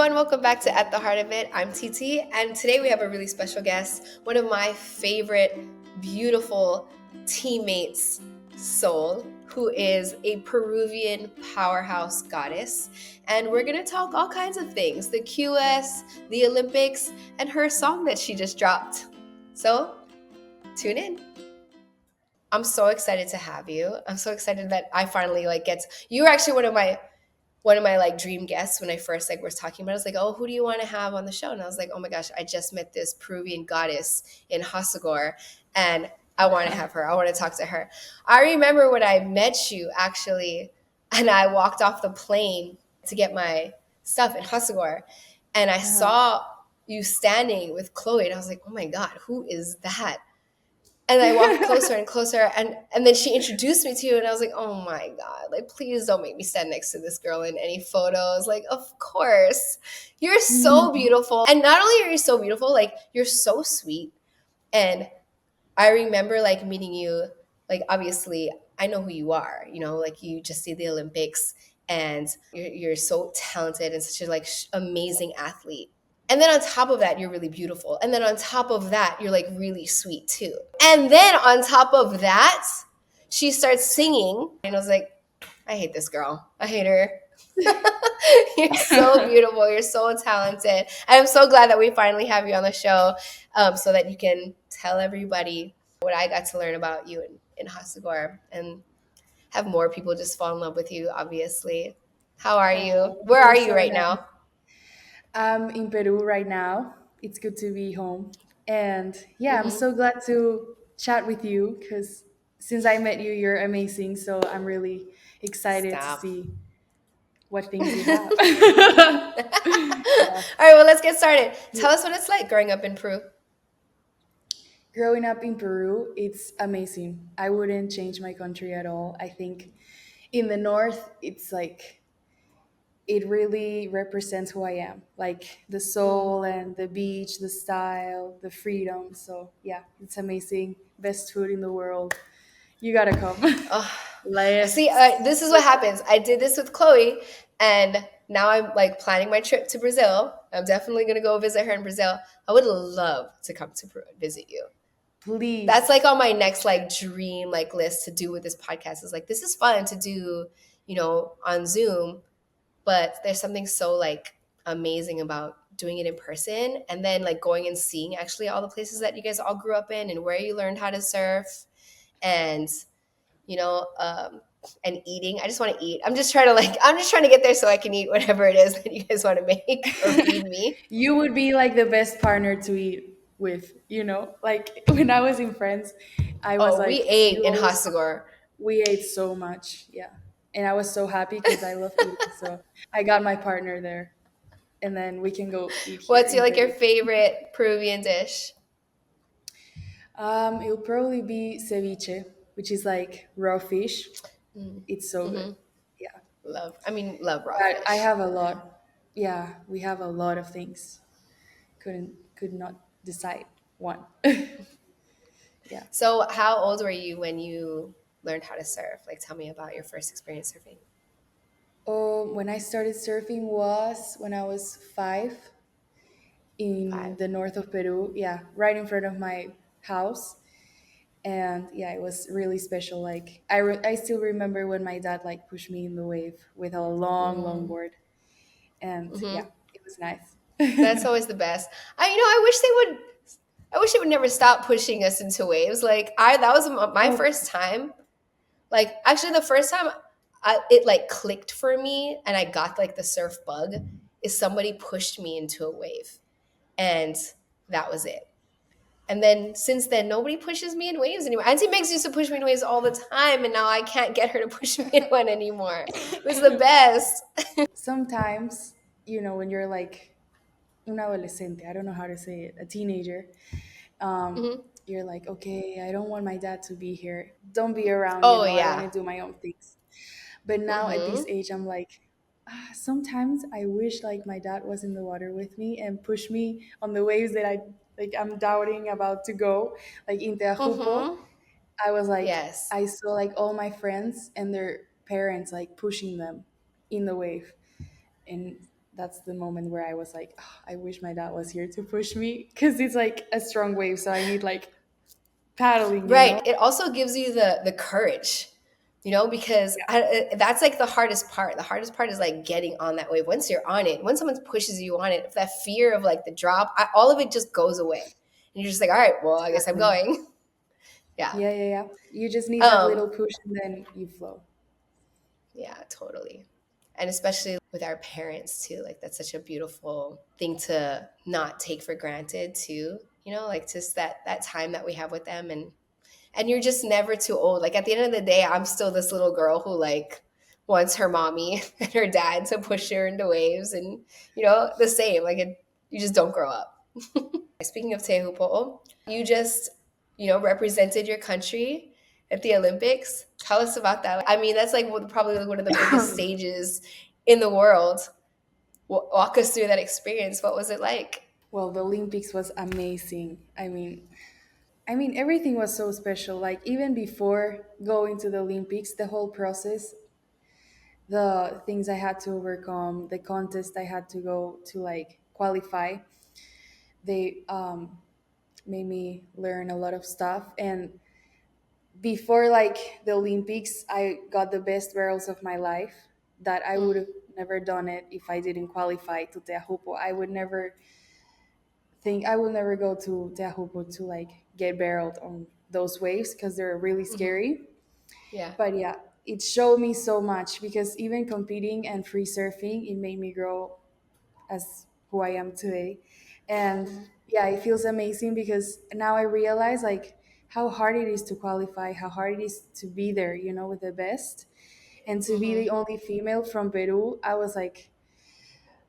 everyone, welcome back to At the Heart of It. I'm TT, and today we have a really special guest, one of my favorite, beautiful teammates, Soul, who is a Peruvian powerhouse goddess. And we're going to talk all kinds of things, the QS, the Olympics, and her song that she just dropped. So, tune in. I'm so excited to have you. I'm so excited that I finally you were actually one of my dream guests when I first was talking about it. I was like, oh, who do you want to have on the show? And I was like, oh my gosh, I just met this Peruvian goddess in Hasagor, and I want to have her. I want to talk to her. I remember when I met you actually, and I walked off the plane to get my stuff in Hasagor, and I saw you standing with Chloe, and I was like, oh my God, who is that? And I walked closer and closer, and then she introduced me to you, and I was like, oh my God, please don't make me stand next to this girl in any photos. Of course. You're so beautiful. And not only are you so beautiful, you're so sweet. And I remember meeting you, obviously I know who you are, you just did the Olympics, and you're so talented and such a amazing athlete. And then on top of that, you're really beautiful. And then on top of that, you're really sweet too. And then on top of that, she starts singing. And I was like, I hate this girl. I hate her. You're so beautiful. You're so talented. And I'm so glad that we finally have you on the show so that you can tell everybody what I got to learn about you in Hasagor and have more people just fall in love with you, obviously. How are you? Where are You're you so right nice. now? I'm in Peru right now. It's good to be home. And yeah, I'm Mm-hmm. so glad to chat with you because since I met you, you're amazing. So I'm really excited to Stop. see what things you have. All right, well, let's get started. Yeah. Tell us what it's like growing up in Peru. Growing up in Peru, it's amazing. I wouldn't change my country at all. I think in the north, it's like it really represents who I am, like the Mm. soul and the beach, the style, the freedom. So yeah, it's amazing. Best food in the world. You gotta come. Oh, see, Let's. this is what happens. I did this with Chloe, and now I'm planning my trip to Brazil. I'm definitely gonna go visit her in Brazil. I would love to come to Peru and visit you. That's Please. on my next dream list to do with this podcast. Is this is fun to do, on Zoom, but there's something so amazing about doing it in person, and then going and seeing actually all the places that you guys all grew up in and where you learned how to surf, and you know um and eating. I just want to eat. I'm just trying to get there so I can eat whatever it is that you guys want to make or feed me. You would be like the best partner to eat with, Like when I was in France, I was Oh, we like, ate you in always, Hasagor. we ate so much. Yeah. And I was so happy because I love eating. So I got my partner there. And then we can go eat here What's in your Peru. favorite Peruvian dish? It'll probably be ceviche, which is like raw fish. It's so good. Mm-hmm. Yeah. Love raw But I fish. have a lot. Yeah, we have a lot of things. Could not decide one. Yeah. So how old were you when you learned how to surf? Tell me about your first experience surfing. When I started surfing was when I was 5 in 5. the north of Peru. Yeah, right in front of my house. And yeah, it was really special. Like I still remember when my dad pushed me in the wave with a long Mm. board, and Hmm. yeah, it was nice. That's always the best. I wish they would never stop pushing us into waves. That was my Oh, first time. Actually, the first time it clicked for me, and I got the surf bug, is somebody pushed me into a wave, and that was it. And then since then, nobody pushes me in waves anymore. Auntie Megs used to push me in waves all the time, and now I can't get her to push me in one anymore. It was the best. sometimes when you're like un adolescente, I don't know how to say it, a teenager. Hmm. You're like, okay, I don't want my dad to be here. Don't be around. Oh I want yeah. to do my own things. But now at this Hmm. age, I'm like, sometimes I wish my dad was in the water with me and push me on the waves that I'm doubting about to go. Like in Teahupo, Hmm. I was like, Yes. I saw all my friends and their parents pushing them in the wave, and that's the moment where I was like, "Oh, I wish my dad was here to push me," because it's like a strong wave, so I need like paddling, you know? Right. It also gives you the courage, because that's like the hardest part. The hardest part is like getting on that wave. Once you're on it, when someone pushes you on it, if that fear of like the drop, all of it just goes away. And you're just like, all right, well, I guess I'm Exactly. going. Yeah. Yeah, yeah, yeah. You just need that Um, little push and then you flow. yeah, totally. And especially with our parents too, like that's such a beautiful thing to not take for granted too, like just that time that we have with them, and you're just never too old. Like at the end of the day, I'm still this little girl who like wants her mommy and her dad to push her into waves, and the same. Like you just don't grow up. Speaking of Tehupo'o, you just represented your country at the Olympics. Tell us about that. I mean, that's like probably one of the biggest stages in the world. Walk us through that experience. What was it like? Well, the Olympics was amazing. I mean everything was so special. Like even before going to the Olympics, the whole process, the things I had to overcome, the contest I had to go to like qualify, they made me learn a lot of stuff. And before like the Olympics, I got the best barrels of my life that I would Mm, have never done it if I didn't qualify to Teahupo. I will never go to Teahupo to like get barreled on those waves because they're really hmm. scary. Yeah. But yeah, it showed me so much because even competing and free surfing, it made me grow as who I am today. And Hmm. yeah, it feels amazing because now I realize like how hard it is to qualify, how hard it is to be there, with the best. And to be Hmm. the only female from Peru, I was like,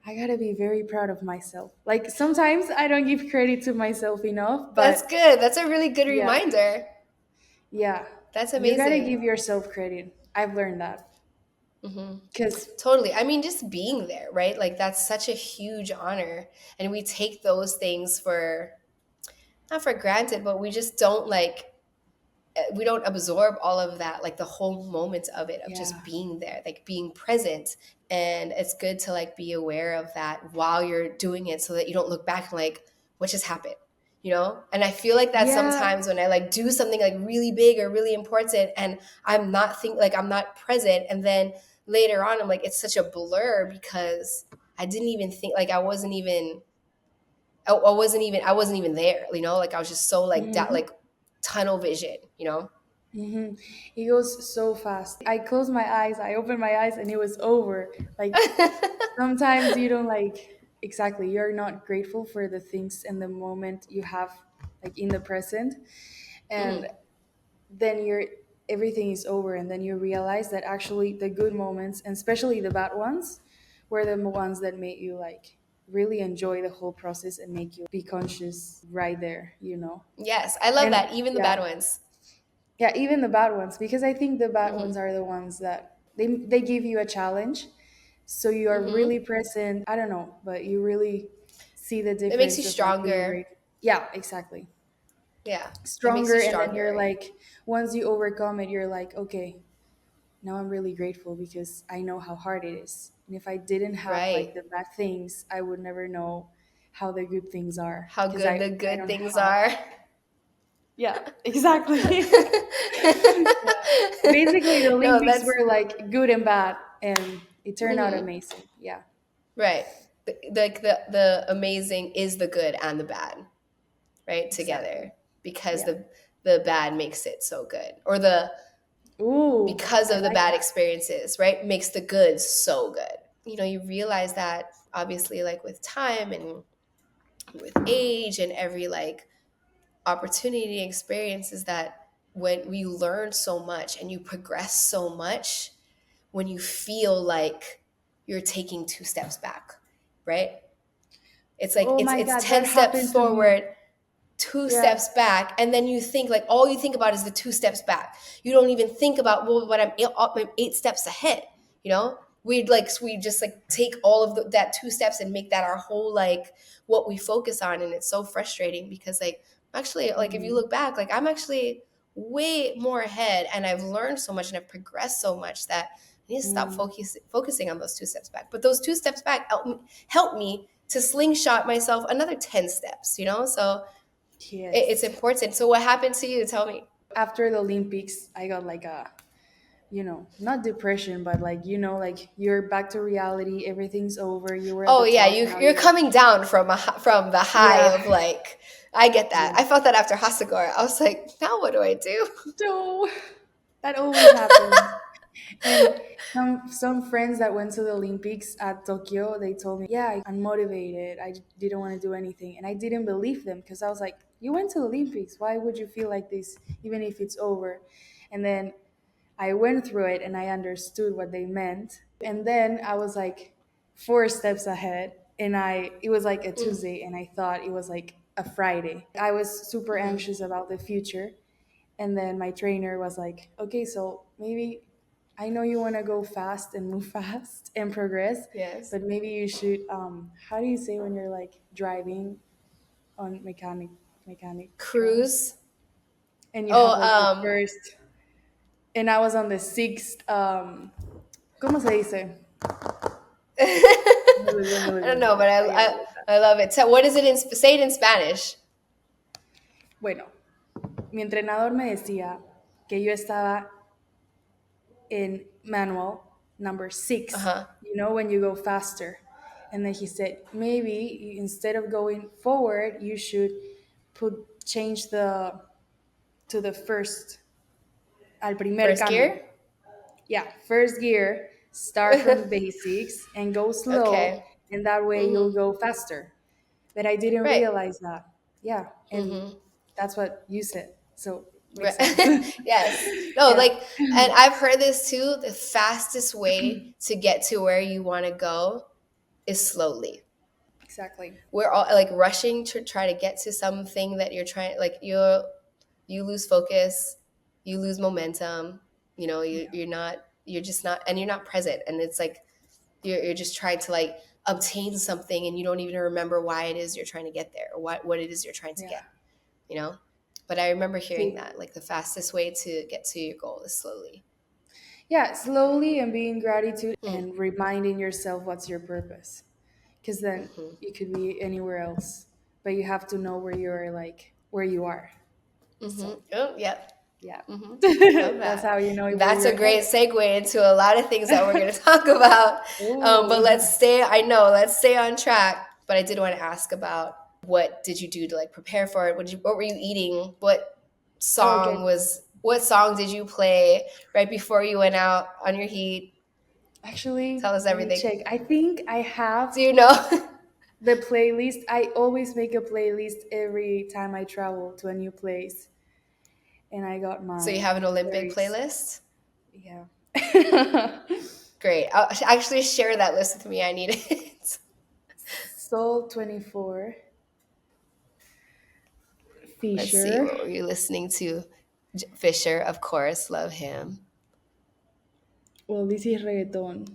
I gotta be very proud of myself. Like sometimes I don't give credit to myself enough, That's but good. That's a really good yeah, reminder. yeah, That's you gotta amazing. give yourself credit. I've learned that Hmm. because Totally. I mean, just being there, right? Like that's such a huge honor. And we take those things for, not for granted, but we just don't like, we don't absorb all of that, like the whole moment of it, of just yeah, being there, like being present. And it's good to like be aware of that while you're doing it so that you don't look back and like, what just happened? And I feel like that yeah, sometimes when I like do something like really big or really important and I'm not present, and then later on I'm like it's such a blur because I didn't even think, like I wasn't even there, like I was just so like that, hmm like tunnel vision. hmm it goes so fast. I closed my eyes, I opened my eyes, and it was over. Like sometimes you don't like exactly. You're not grateful for the things and the moment you have, like in the present, and Mhm. then everything is over, and then you realize that actually the good moments, and especially the bad ones, were the ones that made you like really enjoy the whole process and make you be conscious right there. Yes, I love And that. Even the yeah, bad ones. yeah, even the bad ones, because I think the bad Hmm. ones are the ones that they give you a challenge, so you are Hmm. really present. I don't know, but you really see the It makes you difference of like being stronger. great. Yeah, exactly. Yeah, it makes Stronger, you and then you're stronger. like, once you overcome it, you're like, okay, now I'm really grateful because I know how hard it is. And if I didn't have like Right. the bad things, I would never know how the good things are How because good the I good don't things have. are. Yeah, exactly. Yeah. Basically, the No, Olympics that's were like good and bad, and it turned out mhm. amazing. Yeah, Right. The amazing is the good and the bad, right? exactly. Together. Because Yeah. the bad makes it so good. Or the Ooh, because I of the like bad that. experiences, right? Makes the good so good. You realize that obviously like with time and with age and every like opportunity and experience, is that when you learn so much and you progress so much, when you feel like you're taking two steps back, right? It's like Oh it's my it's God, that 10 steps happened to me. forward, two Yeah. steps back, and then you think like all you think about is the two steps back. You don't even think about, well, what I'm 8 steps ahead. We just like take all of that 2 steps and make that our whole like what we focus on, and it's so frustrating because like actually like if you Mhm. look back, like I'm actually way more ahead, and I've learned so much and I've progressed so much that I need to stop Mm, focusing on those 2 steps back. But those 2 steps back help me to slingshot myself another 10 steps, you know? So it's yes. important. So what happened to you? Tell me. After the Olympics, I got like not depression, but like, like you're back to reality. Everything's over. You were at Oh the yeah, top. Now you're you're, coming down from from the high yeah, of like I get that. yeah. I felt that after Hasagor. I was like, now what do I do? No, that always happens. And some friends that went to the Olympics at Tokyo, they told me, "Yeah, I'm motivated. I didn't want to do anything," and I didn't believe them because I was like, "You went to the Olympics. Why would you feel like this, even if it's over?" And then I went through it and I understood what they meant. And then I was like 4 steps ahead, and I it was like a Mm, Tuesday, and I thought it was like a Friday. I was super mhm. anxious about the future, and then my trainer was like, okay, so maybe I know you want to go fast and move fast and progress, Yes. but maybe you should, how do you say when you're like driving on mechanic drive, Cruise. and you Oh, have like the first, and I was on the sixth, ¿cómo se dice? Let me I look, don't let me know, look. but I gotta look that. I love it. So what is it in say it in Spanish? Bueno, mi entrenador me decía que yo estaba in manual number 6, Uh-huh. when you go faster. And then he said, maybe instead of going forward, you should change the to the first, al primer First cambio. gear? Yeah, first gear, start from the basics and go slow, Okay. and that way you'll Mhm. go faster. But I didn't Right. realize that. Yeah, and Mhm. that's what you said. So Right. makes sense. Yes. No, Yeah, like, and I've heard this too. The fastest way to get to where you want to go is slowly. exactly. We're all like rushing to try to get to something that you're trying, like you lose focus, you lose momentum. You know, Yeah, you're just not, and you're not present. And it's like you're just trying to like obtain something, and you don't even remember why it is you're trying to get there, or what it is you're trying to yeah. get. You know. But I remember hearing See, that like the fastest way to get to your goal is slowly. yeah, slowly and being gratitude Mm. and reminding yourself what's your purpose. Because then Hmm. you could be anywhere else, but you have to know where you're like where you are. Hmm. So Oh, yep. yeah, Hmm. Love that's that. how you know where That's a you're great headed. segue into a lot of things that we're going to talk about. But Ooh, let's stay on track. But I did want to ask about what did you do to like prepare for it? What were you eating? oh, okay. What song did you play right before you went out on your heat? Actually, Tell us let me everything. check. I think I have Do you know? the playlist. I always make a playlist every time I travel to a new place, and I got So you my have an Olympic very playlist? yeah. Great. I'll actually share that list with me. I need it. Soul 24, Let's see. Fisher. What were you listening to? Fisher, of course. Love him. Well, this is reggaeton.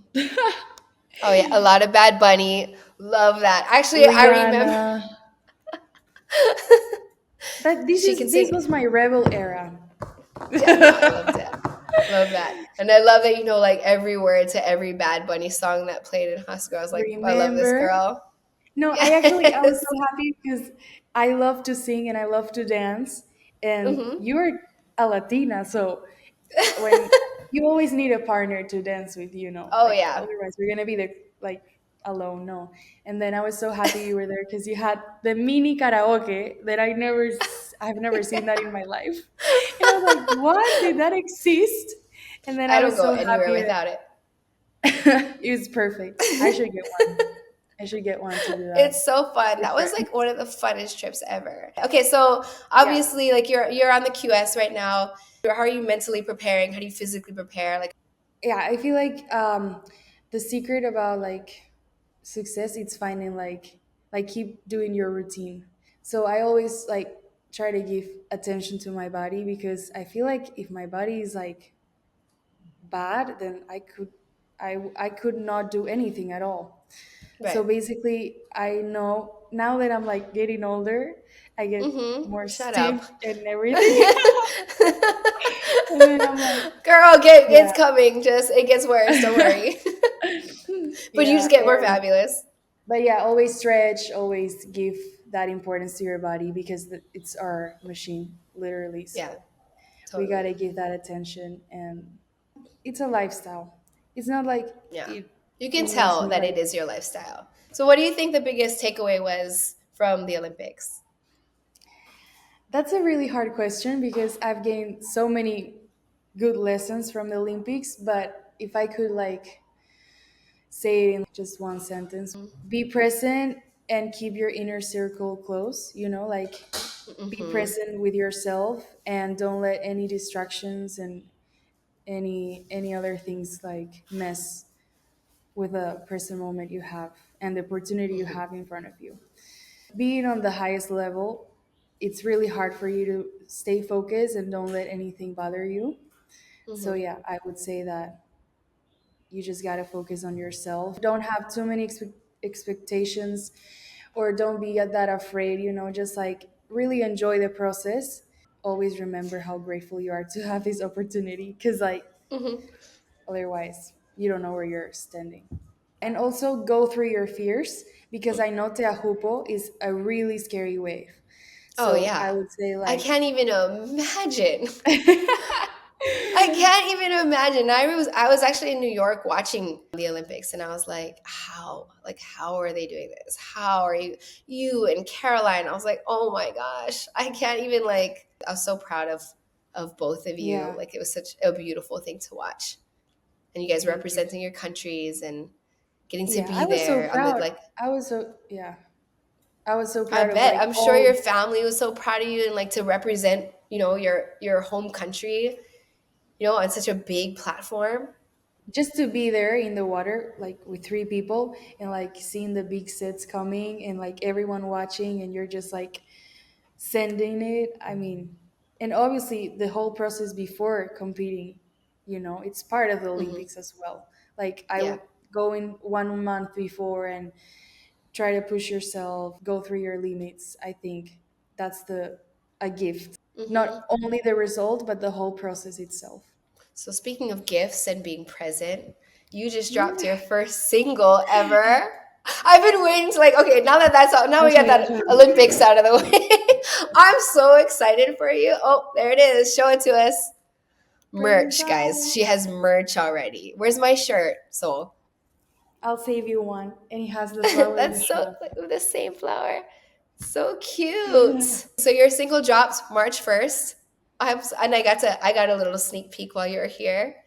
Oh yeah, a lot of Bad Bunny. Love that. Actually, I remember Rihanna. That she can this sing. was my rebel era. Yeah, no, I loved it. Love that. And I love that you know like every word to every Bad Bunny song that played in high school. I was like, I love this Remember? girl. No, I was Yes. so happy because I love to sing and I love to dance. And Hmm. you're a Latina, so when you always need a partner to dance with, Oh like yeah. otherwise we're gonna be there like alone. No. And then I was so happy you were there because you had the mini karaoke that I've never seen that in my life. And I was like, what? Did that exist? And then I I don't was go so anywhere happy without it. that it was perfect. I should get one. I should get one to do that. It's so fun. With That was like friends. one of the funnest trips ever. Okay, so Yeah. obviously like you're on the QS right now. How are you mentally preparing? How do you physically prepare? Like Yeah, I feel like the secret about like success it's finding like keep doing your routine. So I always like try to give attention to my body because I feel like if my body is like bad, then I could not do anything at all. So Right. basically, I know now that I'm like getting older, I get more Shut up. stiff and everything. And then I'm like, Girl, yeah, it's coming. Just it gets worse. Don't worry. But you yeah. just get more And fabulous. but yeah, always stretch, always give that importance to your body because it's our machine, literally. Yeah, So we totally. gotta give that attention, and it's a lifestyle. It's not like Yeah. it. You can It makes tell me that like. it is your lifestyle. So what do you think the biggest takeaway was from the Olympics? That's a really hard question because I've gained so many good lessons from the Olympics. But if I could like say it in just one sentence, be present and keep your inner circle close. Like be Mm-hmm. present with yourself and don't let any distractions and any other things like mess with the present moment you have and the opportunity you Mm-hmm. have in front of you. Being on the highest level, it's really hard for you to stay focused and don't let anything bother you. So Mm-hmm. yeah, I would say that you just got to focus on yourself. Don't have too many expectations, or don't be that afraid, just like really enjoy the process, and always remember how grateful you are to have this opportunity, because like Mm-hmm. otherwise you don't know where you're standing. And also go through your fears, because I know Teahupo is a really scary wave. Oh So I yeah. would say I like can't even imagine. I can't even imagine. I was actually in New York watching the Olympics, and I was how are they doing this? How are you and Caroline? I was like, oh my gosh, I can't even like. I was so proud of both of you. yeah, Like it was such a beautiful thing to watch, and you guys thank you. representing your countries and getting to Yeah, be I was so there on the proud. like. I was so Yeah, I was so I proud of bet. like I'm sure all. your family was so proud of you and like to represent, your home country, on such a big platform. Just to be there in the water like with three people and like seeing the big sets coming and like everyone watching, and you're just like sending it. I mean, and obviously the whole process before competing, it's part of the Hmm. Olympics as well. Like I Yeah. would go in 1 month before and try to push yourself, go through your limits. I think that's the a gift, Hmm. not only the result but the whole process itself. So speaking of gifts and being present, you just dropped Yeah. your first single ever. I've been waiting to like, okay, now that that's out, now I'll we show got you. I'll that show you. Olympics out of the way. I'm so excited for you. Oh, there it is. Show it to us. Present Merch, guys. time. She has merch already. Where's my shirt? So I'll save you one, and it has the flower you that's so have. like the same flower. So cute. So your single drops March 1st. And I got a little sneak peek while you were here.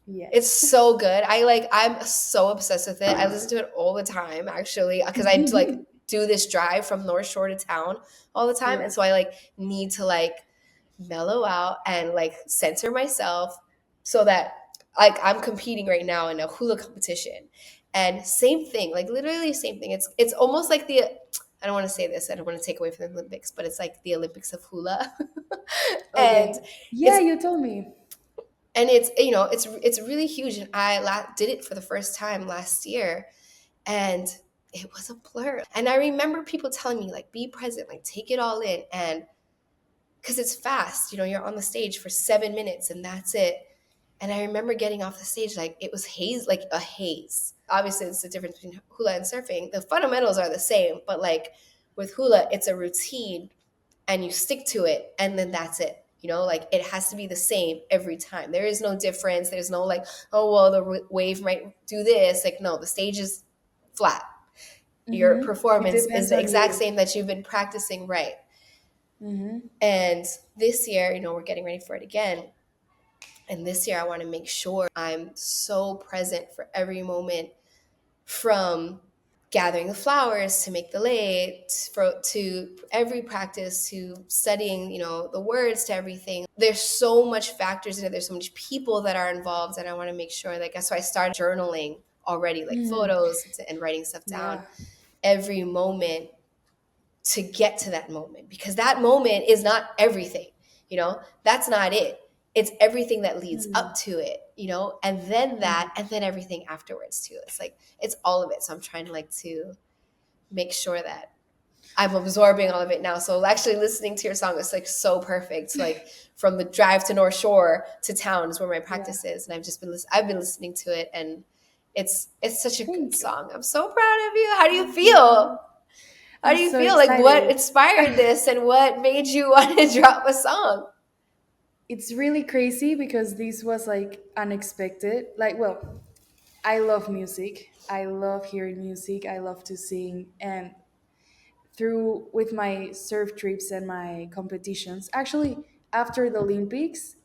It's Yes. so good. I'm so obsessed with it. I listen to it all the time actually because I like do this drive from North Shore to town all the time, and Yeah. so I like need to like mellow out and like center myself so that like I'm competing right now in a hula competition. And same thing, like literally same thing. It's almost like the I don't want to say this, I don't want to take away from the Olympics, but it's like the Olympics of hula. And Okay. Yeah, it's you told me. it's really huge, and did it for the first time last year, and it was a blur. And I remember people telling me like be present, like take it all in, and because it's fast, you're on the stage for 7 minutes and that's it. And I remember getting off the stage like it was haze, like a haze. Obviously it's the difference between hula and surfing. The fundamentals are the same, but like with hula it's a routine and you stick to it, and then that's it. Like it has to be the same every time. There is no difference. There's no like, oh well, the wave might do this. Like no, the stage is flat. Your It performance is depends the on exact you. same that you've been practicing, right? And this year, we're getting ready for it again. And this year I want to make sure I'm so present for every moment, from gathering the flowers to make the lei, to every practice, to studying, the words, to everything. There's so much factors in it. There's so much people that are involved, and I want to make sure. Like, so I started journaling already, like photos and writing stuff down Yeah. every moment to get to that moment, because that moment is not everything. That's not it. It's everything that leads up to it. and then Mhm. that, and then everything afterwards too. It's like it's all of it. So I'm trying to make sure that I'm absorbing all of it now. So actually listening to your song is like so perfect. Like from the drive to North Shore to town is where my Yeah. practice is, and I've been listening to it, and it's such a good Thank you. song. I'm so proud of you. How do you Thank you. feel? How I'm do you so feel? Like what excited. inspired this, and what made you want to drop a song? It's really crazy because this was like unexpected. Like, well, I love music. I love hearing music. I love to sing. And through with my surf trips and my competitions, actually, after the Olympics,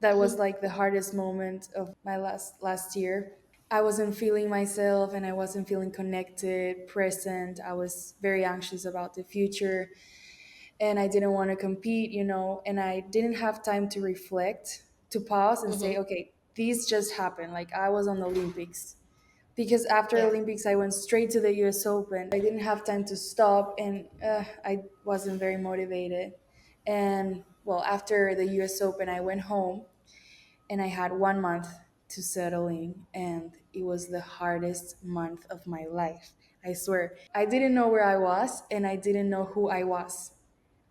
that was Mhm, like the hardest moment of my last year. I wasn't feeling myself and I wasn't feeling connected, present. I was very anxious about the future and I didn't want to compete, and I didn't have time to reflect, to pause and say, mhm. okay, these just happened. Like I was on the Olympics. Because after Yeah. Olympics, I went straight to the US Open. I didn't have time to stop and I wasn't very motivated. And well, after the US Open, I went home and I had 1 month to settle in, and it was the hardest month of my life. I swear. I didn't know where I was, and I didn't know who I was.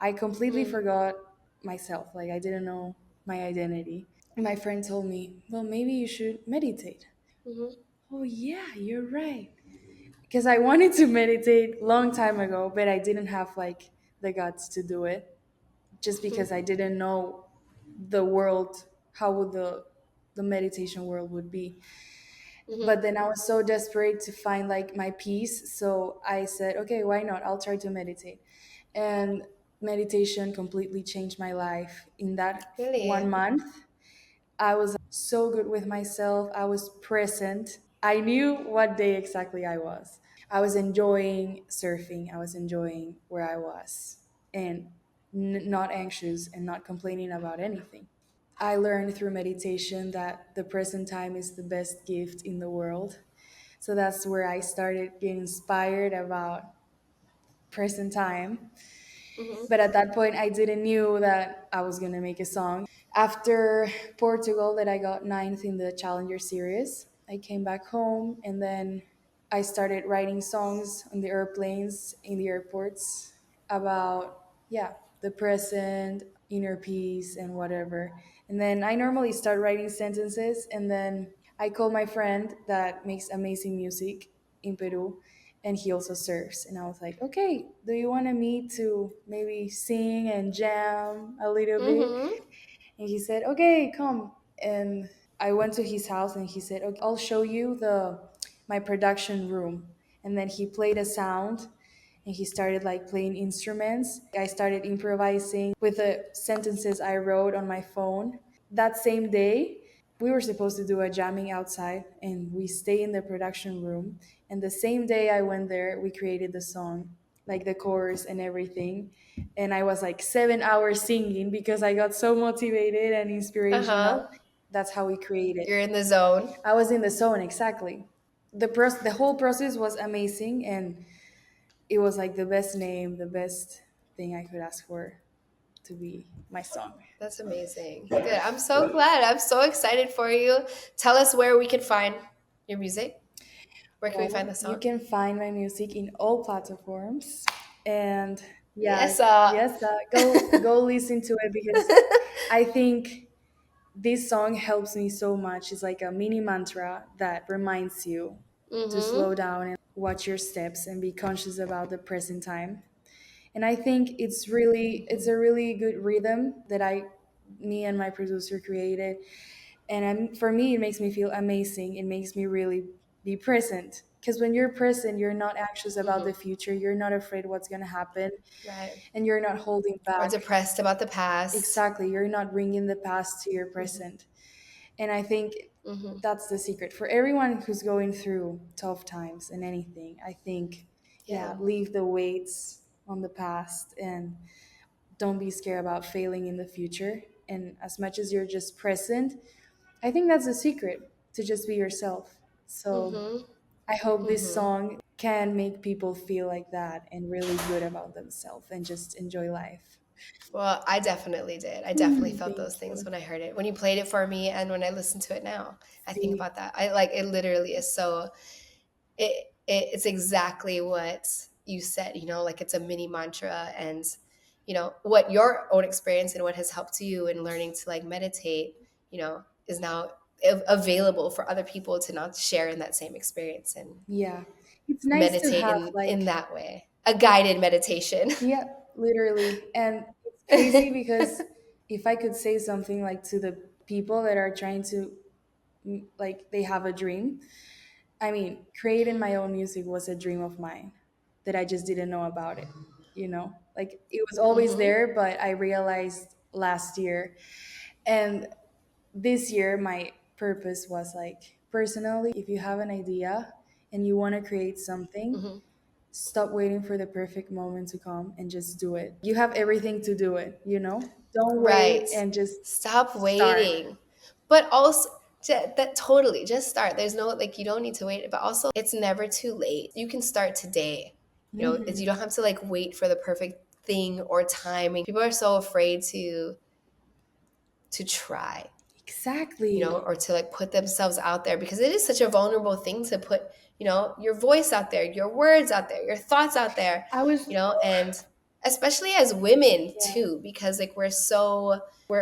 I completely Mm, forgot myself. Like, I didn't know my identity. And my friend told me, well, maybe you should meditate. mhm, Oh, yeah, you're right. Because I wanted to meditate long time ago, but I didn't have like the guts to do it just mhm, because I didn't know the world, how would the meditation world would be. mhm, But then I was so desperate to find like my peace, so I said, okay, why not? I'll try to meditate. And meditation completely changed my life. In that one really? month, I was so good with myself. I was present. I knew what day exactly I was. I was enjoying surfing. I was enjoying where I was and not anxious and not complaining about anything. I learned through meditation that the present time is the best gift in the world. So that's where I started getting inspired about present time. Mhm, But at that point, I didn't knew that I was gonna make a song. After Portugal, that I got ninth in the Challenger series, I came back home and then I started writing songs on the airplanes, in the airports about, yeah, the present, inner peace, and whatever. And then I normally start writing sentences and then I call my friend that makes amazing music in Peru and he also surfs. And I was like, okay, do you want to meet to maybe sing and jam a little bit? mhm. And he said, okay, come. And I went to his house and he said, okay, I'll show you the my production room. And then he played a sound and he started like playing instruments. I started improvising with the sentences I wrote on my phone. That same day, we were supposed to do a jamming outside and we stay in the production room. And the same day I went there, we created the song, like the chorus and everything. And I was like 7 hours singing because I got so motivated and Uh-huh. inspirational. That's how we created. You're in the zone. I was in the zone exactly. The whole process was amazing and it was like the best name, the best thing I could ask for to be my song. That's amazing. Good. I'm so glad. I'm so excited for you. Tell us where we can find your music. Where can we find the Well, you song? can find my music in all platforms, and yeah, Yes. yes, go listen to it because I think this song helps me so much. It's like a mini mantra that reminds you to slow Mm-hmm. down and watch your steps and be conscious about the present time. And I think it's a really good rhythm that me and my producer created. And for me, it makes me feel amazing. It makes me really be present. Because when you're present, you're not anxious about the Mm-hmm. future. You're not afraid what's going to happen, Right. and you're not holding Or back. depressed about the past. Exactly, you're not bringing the past to your Mm-hmm. present. And I think Mm-hmm. that's the secret for everyone who's going through tough times and anything. I think, yeah, Yeah. leave the weights on the past and don't be scared about failing in the future. And as much as you're just present, I think that's the secret to just be yourself. So Mm-hmm. I hope this Mm-hmm. song can make people feel like that and really good about themselves and just enjoy life. Well, I definitely did. I definitely felt Thank those things you. when I heard it. When you played it for me and when I listen to it now, I think See, about that. I like it literally is so it's exactly what you said, like it's a mini mantra and what your own experience and what has helped you in learning to like meditate, is now available for other people to not share in that same experience and yeah, it's nice to meditate have in like, that way. A guided meditation. yeah, literally. And it's crazy because if I could say something like to the people that are trying to, like, they have a dream. I mean, creating Mhm. my own music was a dream of mine that I just didn't know about it, you know? Like, it was always Mhm. there, but I realized last year. And this year, my purpose was like, personally, if you have an idea and you want to create something, Mhm. stop waiting for the perfect moment to come and just do it. You have everything to do it, you know? Don't Right. wait and just Stop start. waiting. But also, that totally just start. There's no like you don't need to wait, but also it's never too late. You can start today. You don't have to like wait for the perfect thing or timing. People are so afraid to try, Exactly. or to like put themselves out there because it is such a vulnerable thing to put, your voice out there, your words out there, your thoughts out there, I was, and especially as women yeah. too, because like we're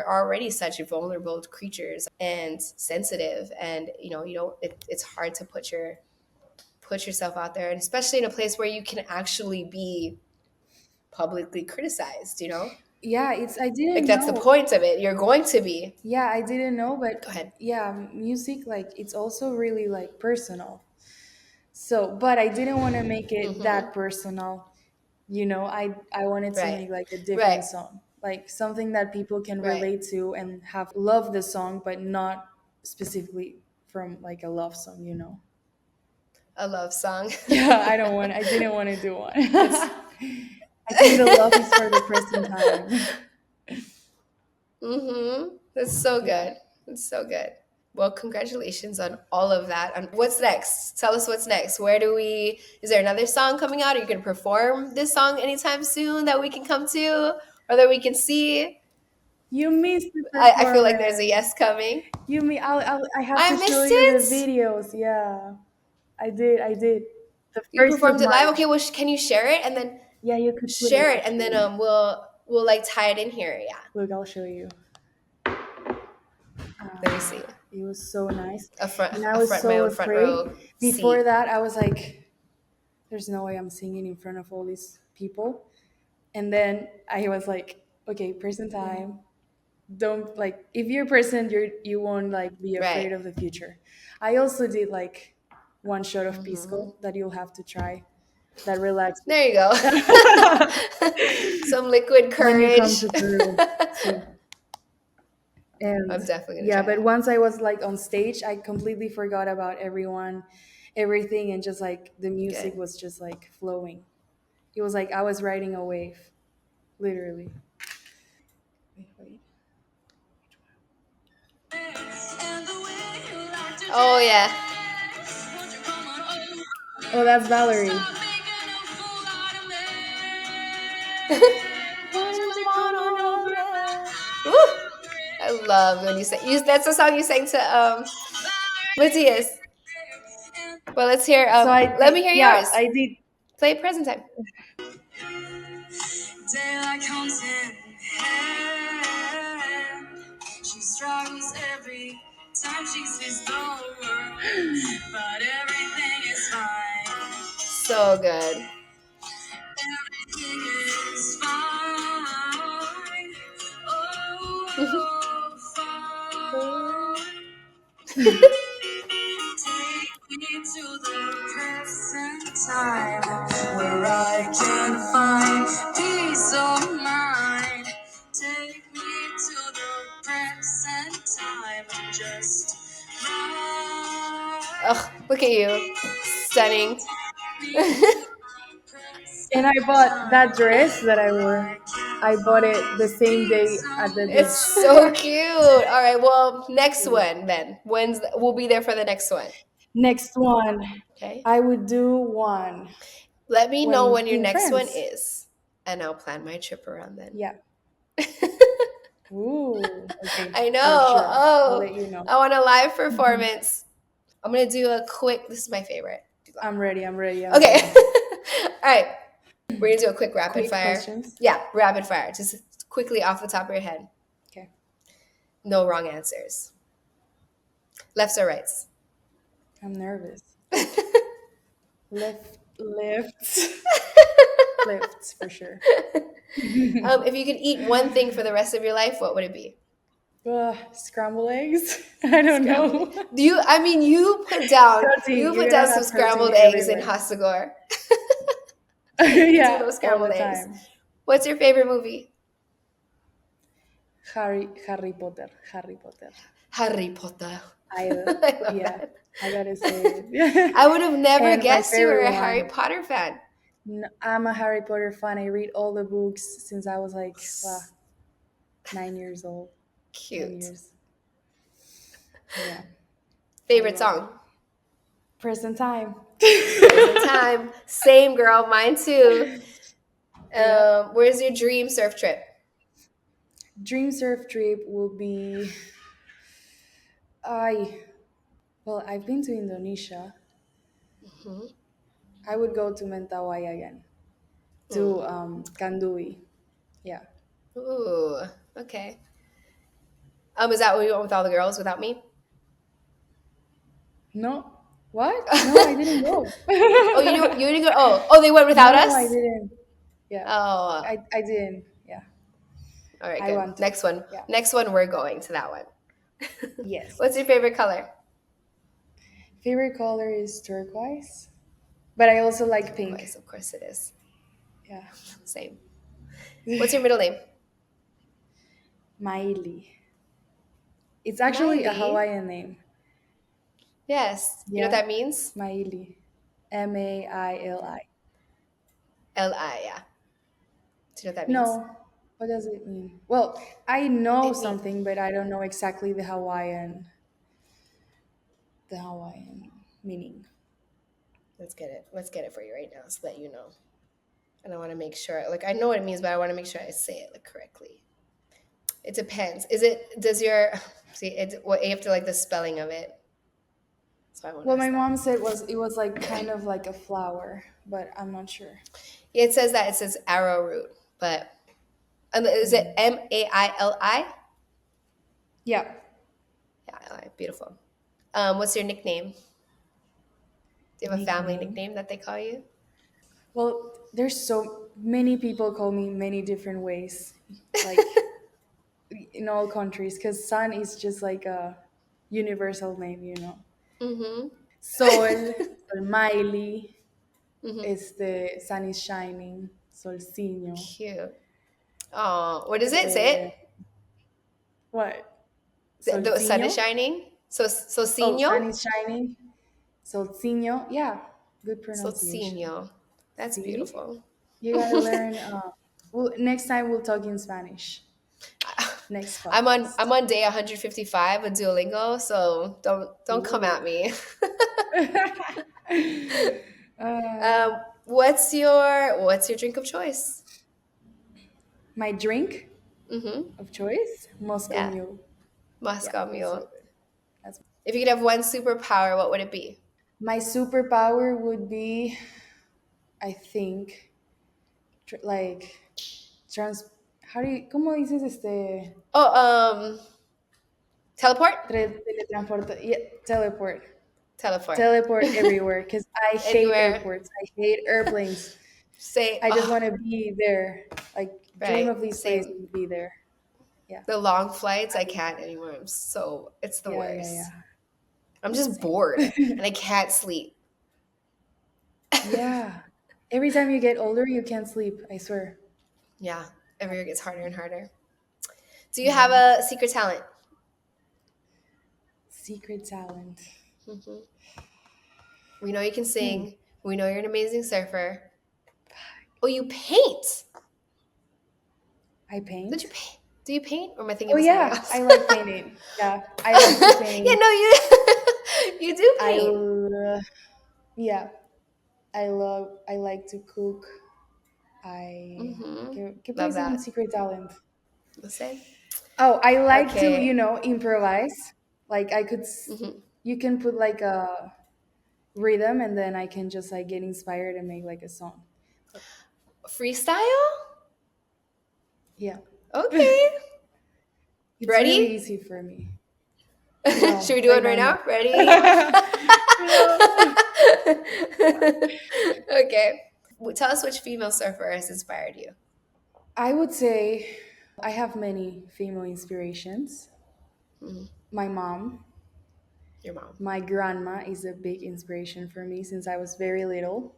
already such vulnerable creatures and sensitive, and you don't it's hard to put yourself out there, and especially in a place where you can actually be publicly criticized, Yeah, it's, I like didn't that's the know. point of it. You're going to be. Yeah, I didn't know, but Go ahead. yeah, music, like, it's also really like personal. So, but I didn't want to make it Mm-hmm. that personal. I wanted to Right. make like a Right. different song, like something that people can Right. relate to and have love the song, but not specifically from like a love song, you know. A love song. Yeah, I didn't want to do one. It's I think the love is for the present time. mm-hmm. That's so Yeah. good. It's so good. Well, congratulations on all of that. And what's next? Tell us what's next. Is there another song coming out? Are you going to perform this song anytime soon that we can come to or that we can see? You missed the I feel like there's a performance. yes coming. I have I to show missed you the it. videos. Yeah, I did. The You 1st of performed it live. March. Okay, well, can you share it and then Yeah, you could put it share it and then actually. we'll like tie it in here. Yeah. Look, I'll show you. Let me see. It was so nice. A front And I a was front my so own front afraid. row Before seat. that, I was like, there's no way I'm singing in front of all these people. And then I was like, okay, present Mhm. time. Don't, like, if you're present, you won't like be Right. afraid of the future. I also did like one shot of Hmm. pisco that you'll have to try. That relaxes There you go. Some liquid when you come courage. to Peru. See. And I'm definitely gonna yeah, try but that. once I was like on stage, I completely forgot about everyone, everything, and just like the music Good. was just like flowing. It was like I was riding a wave, literally. Wait, wait. Oh yeah. Oh, that's Valerie. Why don't you come on over? Woo! I love when you say that's the song you sang to Matthias. Well, let's hear So I let did, me hear yeah, yours. I did. Play present time. Daylight comes in hand. She struggles every time she sees the world, but everything is fine. So good. Everything is fine. Oh, fine. Take me to the present time where I can find peace of mind. Take me to the present time. Just right. Ugh, look at you. Stunning. And I bought that dress that I wore. I bought it the same day at the It's beach. so cute. All right, well, next one then. We'll be there for the next one. Next one, Okay. I would do one Let me know when when your in next one France. is, and I'll plan my trip around then. Yeah. Ooh, okay, I know. for sure. I'll Oh, let you know. I want a live performance. I'm gonna do a quick. This is my favorite. I'm ready. I'm ready. I'm Okay. ready. All right. We're gonna do a quick rapid Quick fire. questions. Yeah, rapid fire. Just quickly off the top of your head. Okay. No wrong answers. Lefts or rights? I'm nervous. Lifts, lifts for sure. If you could eat one thing for the rest of your life, what would it be? Scrambled eggs. I don't Scrambled know. eggs. Do you? I mean, you put down. Protein. You You're put gonna down some have protein scrambled eggs in everywhere. Hasagor. You do Yeah, those all scrambled the eggs. time. What's your favorite movie? Harry Potter. Harry Potter. Harry Potter. I I love yeah, that. I gotta say it. I would have never And my guessed you were favorite a Harry one. Potter fan. I'm a Harry Potter fan. I read all the books since I was like 9 years old. 10 Cute. years. Yeah, I Favorite love it. song? Present time. Present time. Same girl, mine too. Yeah. Where's your dream surf trip? Dream surf trip will be I well, I've been to Indonesia. Mhm. I would go to Mentawai again. To Mm. Kandui. Yeah. Ooh, okay. Is that where you went with all the girls without me? No. What? No, I didn't Oh, go. you didn't go. Oh, they went without No, I us. didn't. Yeah. Oh, I didn't. Yeah. all right, I good. want to. Next one. Yeah. Next one, we're going to that one. Yes. What's your favorite color? Favorite color is turquoise, but I also like Turquoise, pink. of course it is. Yeah. Same. What's your middle name? Maili. It's actually a Miley. Hawaiian name. Yes. You know what Yeah. that means? Maili. Maili. Li. Yeah. Do you know what that means? No. What does it mean? Well, I know It means. something, but I don't know exactly the Hawaiian meaning. Let's get it. Let's get it for you right now, so that you know. And I want to make sure. Like I know what it means, but I want to make sure I say it like correctly. It depends. Is it? Does your see? It's what you have to like the spelling of it. So I won't Well, ask my that. mom said it was like kind of like a flower, but I'm not sure. Yeah, it says that. It says arrowroot, but is it Mm. Maili? Yeah. Yeah, Li. Beautiful. What's your nickname? Do you have a family Nickname. nickname that they call you? Well, there's so many people call me many different ways, like in all countries, because Sun is just like a universal name. Mm-hmm. Sol Miley, Mm-hmm. the sun is shining, Solcinho. Cute. Oh, what is it? Say Eh, it. what? The sun is Solcinho? shining. So Oh, sun senior. is shining, Solcinho. Yeah, good So pronunciation. senior. That's See? beautiful. You gotta learn. Next time we'll talk in Spanish. Next I'm podcast. on day 155 of Duolingo, so don't come Ooh. at me. uh, What's your drink of choice? my drink Mm-hmm. of choice, Moscow Yeah, Mule. Yeah, Moscow it's so Mule. good. That's If you could have one superpower, what would it be? my superpower would be, I think, like trans. How do you? ¿Cómo dices Oh, teleport. teletransporte? Yeah, teleport. Teleport. Teleport everywhere because I hate Anywhere. airports. I hate airplanes. Say, I just oh, want to be there. Like dream right. of these Same. places, be there. Yeah. The long flights, I I- can't anymore. It's the Yeah, yeah, worst. yeah. I'm just bored and I can't sleep. Yeah. Every time you get older, you can't sleep. I swear. Yeah, every year gets harder and harder. Do you have Yeah. a secret talent? Secret talent. Hmm. We know you can Hmm. sing. We know you're an amazing surfer. Oh, you paint. I Did you paint. paint? Do you paint, or am I thinking Oh of something yeah, else? I like painting. Yeah, I like to Yeah, paint. no, you you do I paint. yeah, I like to cook. I Hmm. ¿qué puede Love ser un that. secret talent? Listen. Oh, I like to, Okay. improvise. Like Hmm. you can put like a rhythm and then I can just like get inspired and make like a song. Freestyle? Yeah. Okay. It's really Ready? easy for me. Should No, we do right it now, right no. now? Ready? No. Okay. Tell us which female surfer has inspired you. I would say I have many female inspirations. Mhm. My mom, Your mom. my grandma is a big inspiration for me since I was very little.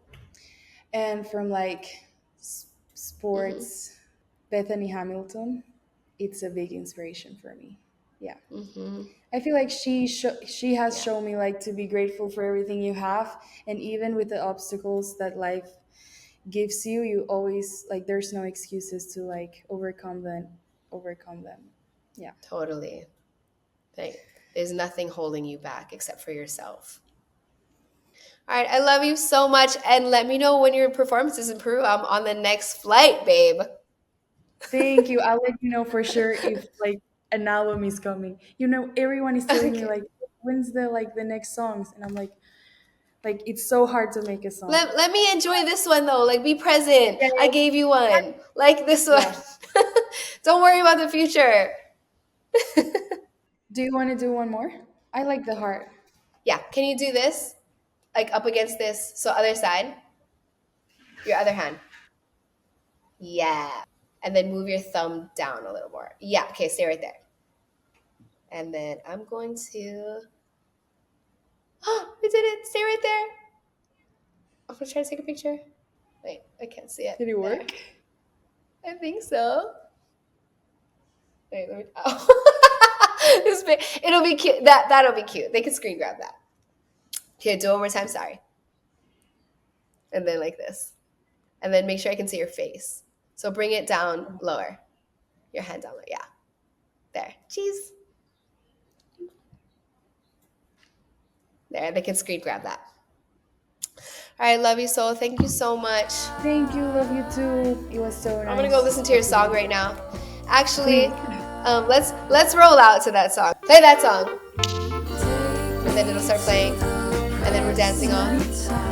And from like Hmm. sports, Bethany Hamilton, it's a big inspiration for me. Yeah. Hmm. I feel like she has Yeah, shown me like to be grateful for everything you have, and even with the obstacles that life gives you, you always like there's no excuses to like overcome them. Yeah. totally. Like, there's nothing holding you back except for yourself. All right, I love you so much, and let me know when your performance is in Peru. I'm on the next flight, babe. Thank you. I'll let you know for sure if like an album is coming. Everyone is telling me Okay. like when's the next songs, and I'm like it's so hard to make a song. Let me enjoy this one though. Like, be present. I Okay. gave you one. Like this one. Yeah. Don't worry about the future. Do you want to do one more? I like the heart. Yeah. Can you do this? Like up against this. So other side. Your other hand. Yeah. And then move your thumb down a little more. Yeah. Okay. Stay right there. And then I'm going to. Oh, we did it. Stay right there. I'm gonna try to take a picture. Wait, I can't see it. Did it There. work? I think so. Wait, let me. Oh. It'll be cute. That'll be cute. They can screen grab that. Okay, do it one more time. Sorry. And then like this. And then make sure I can see your face. So bring it down lower. Your hand down lower. Yeah. There. Cheese. There. They can screen grab that. All right. Love you, Soul. Thank you so much. Thank you. Love you too. It was so I'm gonna go nice listen to your talking to song you. right now. Actually, Please. let's roll out to that song. Play that song, and then it'll start playing, and then we're dancing off.